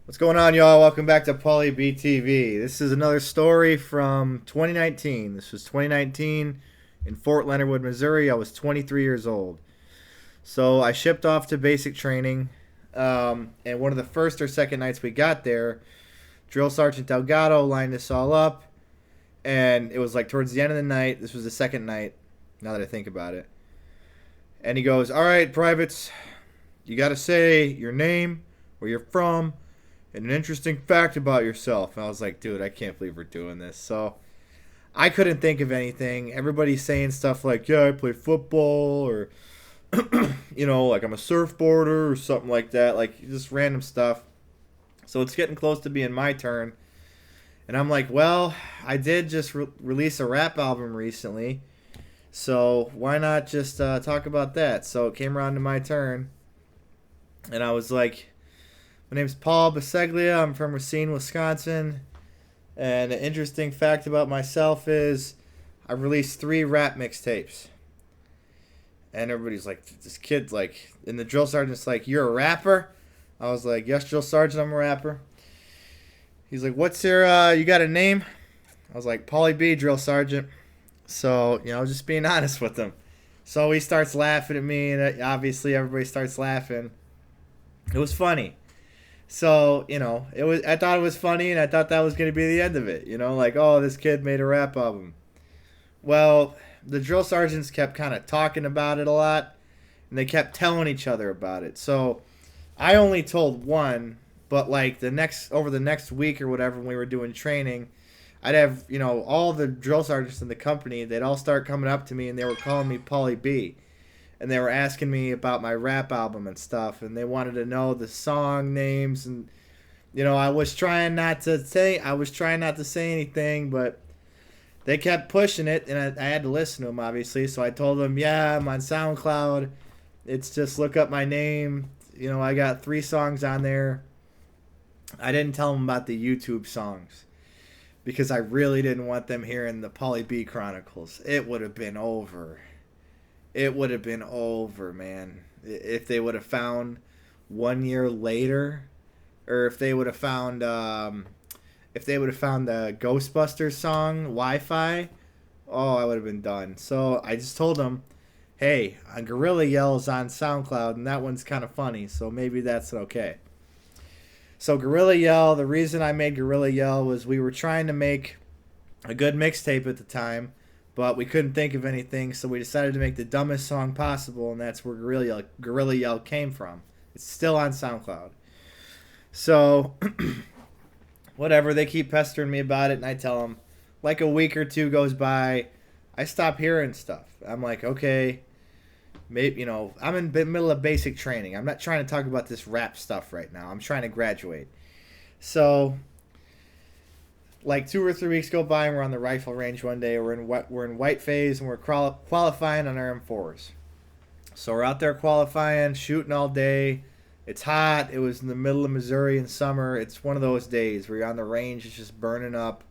What's going on, y'all? Welcome back to Pauly BTV. This is another story from 2019. This was 2019 in Fort Leonard Wood, Missouri. I was 23 years old. So I shipped off to basic training. And one of the first or second nights we got there, Drill Sergeant Delgado lined us all up. And it was like towards the end of the night. This was the second night, now that I think about it. And he goes, "All right, privates, you got to say your name, where you're from, and an interesting fact about yourself." And I was like, dude, I can't believe we're doing this. So I couldn't think of anything. Everybody's saying stuff like, yeah, I play football, or, like I'm a surfboarder or something like that. Like just random stuff. So it's getting close to being my turn. And I'm like, well, I did just release a rap album recently. So why not just talk about that? So it came around to my turn. And I was like, my name's Paul Baseglia. I'm from Racine, Wisconsin. And an interesting fact about myself is I've released 3 rap mixtapes. And everybody's like, this kid's like, and the drill sergeant's like, you're a rapper? I was like, yes, drill sergeant, I'm a rapper. He's like, what's your, you got a name? I was like, Pauly B, drill sergeant. So, just being honest with him. So he starts laughing at me, and obviously everybody starts laughing. It was funny. So, it was. I thought it was funny, and I thought that was going to be the end of it. Like, oh, this kid made a rap album. Well, the drill sergeants kept kind of talking about it a lot, and they kept telling each other about it. So, I only told one, but like over the next week or whatever, when we were doing training, I'd have all the drill sergeants in the company. They'd all start coming up to me, and they were calling me Pauly B, and they were asking me about my rap album and stuff, and they wanted to know the song names. And I was trying not to say anything, but they kept pushing it, and I had to listen to them, obviously. So I told them, yeah, I'm on SoundCloud. It's just look up my name. I got 3 songs on there. I didn't tell them about the YouTube songs because I really didn't want them hearing the Pauly B Chronicles. It would have been over. It would have been over, man. If they would have found 1 year later, or if they would have found, the Ghostbusters song Wi-Fi, oh, I would have been done. So I just told them, hey, Gorilla Yell's on SoundCloud, and that one's kind of funny, so maybe that's okay. So Gorilla Yell, the reason I made Gorilla Yell was we were trying to make a good mixtape at the time, but we couldn't think of anything, so we decided to make the dumbest song possible, and that's where Gorilla Yell came from. It's still on SoundCloud. So, whatever, they keep pestering me about it, and I tell them, like a week or two goes by, I stop hearing stuff. I'm like, okay, maybe, I'm in the middle of basic training. I'm not trying to talk about this rap stuff right now. I'm trying to graduate. So, like 2 or 3 weeks go by, and we're on the rifle range one day. We're in white phase, and we're qualifying on our M4s. So we're out there qualifying, shooting all day. It's hot. It was in the middle of Missouri in summer. It's one of those days where you're on the range. It's just burning up.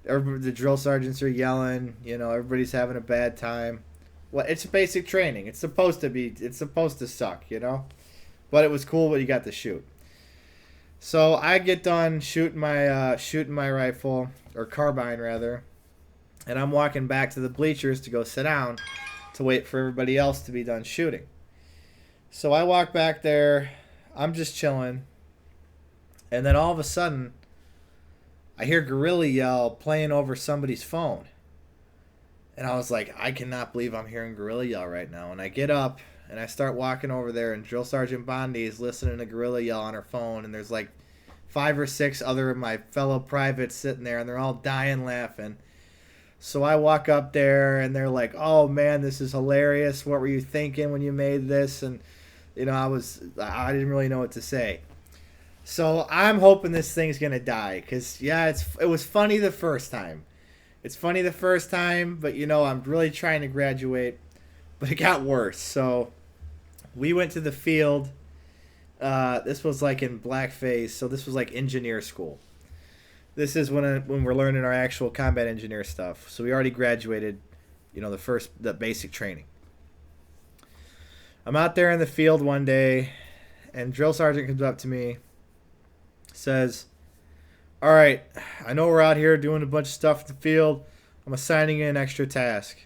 The drill sergeants are yelling. Everybody's having a bad time. Well, it's basic training. It's supposed to be. It's supposed to suck. But it was cool what you got to shoot. So I get done shooting my rifle, or carbine rather, and I'm walking back to the bleachers to go sit down to wait for everybody else to be done shooting. So I walk back there, I'm just chilling, and then all of a sudden I hear Gorilla Yell playing over somebody's phone. And I was like, I cannot believe I'm hearing Gorilla Yell right now. And I get up and I start walking over there, and Drill Sergeant Bondi is listening to Gorilla Yell on her phone, and there's like 5 or 6 other of my fellow privates sitting there, and they're all dying laughing. So I walk up there, and they're like, oh man, this is hilarious. What were you thinking when you made this? And I didn't really know what to say. So I'm hoping this thing's gonna die, because yeah, it was funny the first time. It's funny the first time, but I'm really trying to graduate. But it got worse. So we went to the field. This was like in blackface, so this was like engineer school. This is when we're learning our actual combat engineer stuff. So we already graduated, the basic training. I'm out there in the field one day, and drill sergeant comes up to me, says, "All right, I know we're out here doing a bunch of stuff in the field. I'm assigning you an extra task."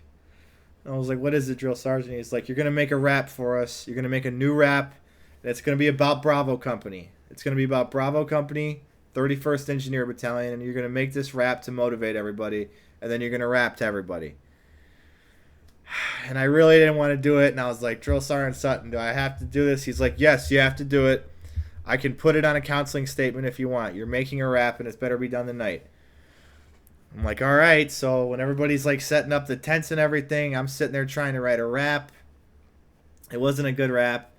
And I was like, "What is it, drill sergeant?" He's like, "You're gonna make a rap for us. You're gonna make a new rap. That's gonna be about Bravo Company. It's gonna be about Bravo Company, 31st Engineer Battalion, and you're gonna make this rap to motivate everybody, and then you're gonna rap to everybody." And I really didn't want to do it, and I was like, "Drill Sergeant Sutton, do I have to do this?" He's like, "Yes, you have to do it. I can put it on a counseling statement if you want. You're making a rap, and it's better be done tonight." I'm like, "All right." So when everybody's like setting up the tents and everything, I'm sitting there trying to write a rap. It wasn't a good rap.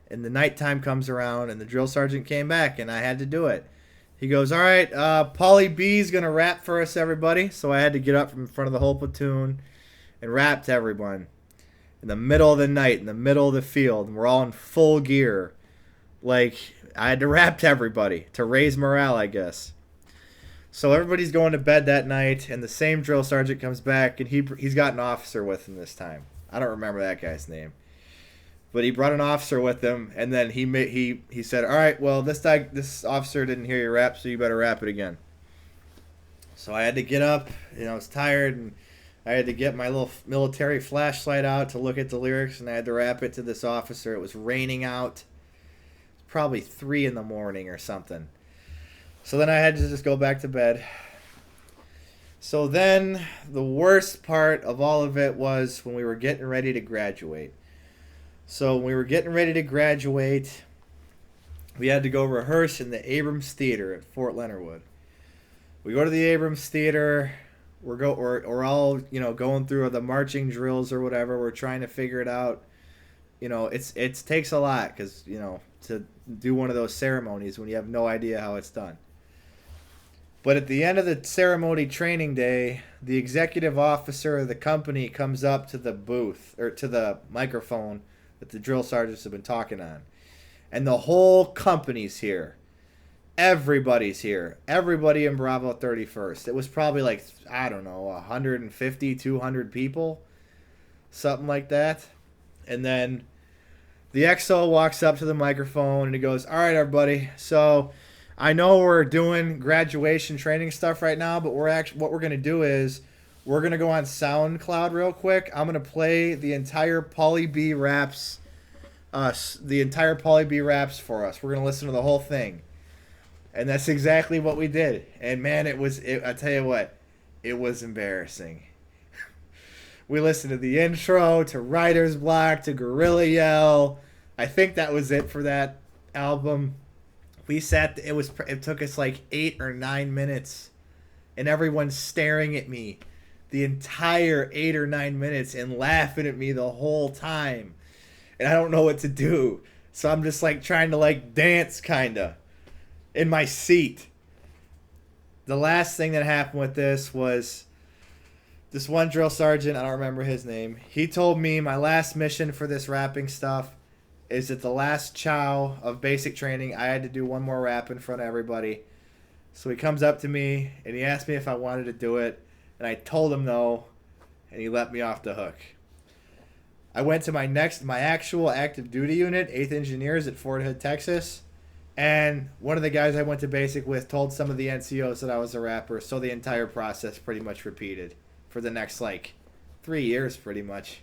And the nighttime comes around, and the drill sergeant came back, and I had to do it. He goes, "All right, Paulie B's going to rap for us, everybody." So I had to get up from in front of the whole platoon and rap to everyone in the middle of the night, in the middle of the field. And we're all in full gear. Like, I had to rap to everybody to raise morale, I guess. So everybody's going to bed that night, and the same drill sergeant comes back, and he's got an officer with him this time. I don't remember that guy's name. But he brought an officer with him, and then he said, "All right, well, this officer didn't hear your rap, so you better rap it again." So I had to get up, I was tired, and I had to get my little military flashlight out to look at the lyrics, and I had to rap it to this officer. It was raining out. It was probably 3 in the morning or something. So then I had to just go back to bed. So then the worst part of all of it was when we were getting ready to graduate. So when we were getting ready to graduate, we had to go rehearse in the Abrams Theater at Fort Leonard Wood. We go to the Abrams Theater. We're all going through the marching drills or whatever. We're trying to figure it out. It takes a lot because to do one of those ceremonies when you have no idea how it's done. But at the end of the ceremony training day, the executive officer of the company comes up to the booth or to the microphone that the drill sergeants have been talking on. And the whole company's here. Everybody's here. Everybody in Bravo 31st. It was probably 150, 200 people. Something like that. And then the XO walks up to the microphone and he goes, "All right, everybody. So I know we're doing graduation training stuff right now, but what we're going to do is we're going to go on SoundCloud real quick. I'm going to play the entire Paulie B raps for us. We're going to listen to the whole thing." And that's exactly what we did. And man, I tell you what, it was embarrassing. We listened to the intro, to Writer's Block, to Gorilla Yell. I think that was it for that album. We sat, it took us 8 or 9 minutes, and everyone's staring at me the entire 8 or 9 minutes and laughing at me the whole time. And I don't know what to do. So I'm just trying to dance kinda in my seat. The last thing that happened with this was this one drill sergeant, I don't remember his name. He told me my last mission for this rapping stuff is at the last chow of basic training, I had to do one more rap in front of everybody. So he comes up to me and he asked me if I wanted to do it, and I told him no, and he let me off the hook. I went to my actual active duty unit, 8th Engineers at Fort Hood, Texas, and one of the guys I went to basic with told some of the NCOs that I was a rapper, so the entire process pretty much repeated for the next 3 years pretty much.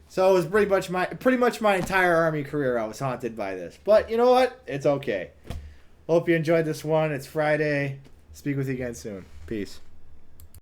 So it was pretty much my entire Army career I was haunted by this. But you know what? It's okay. Hope you enjoyed this one. It's Friday. Speak with you again soon. Peace.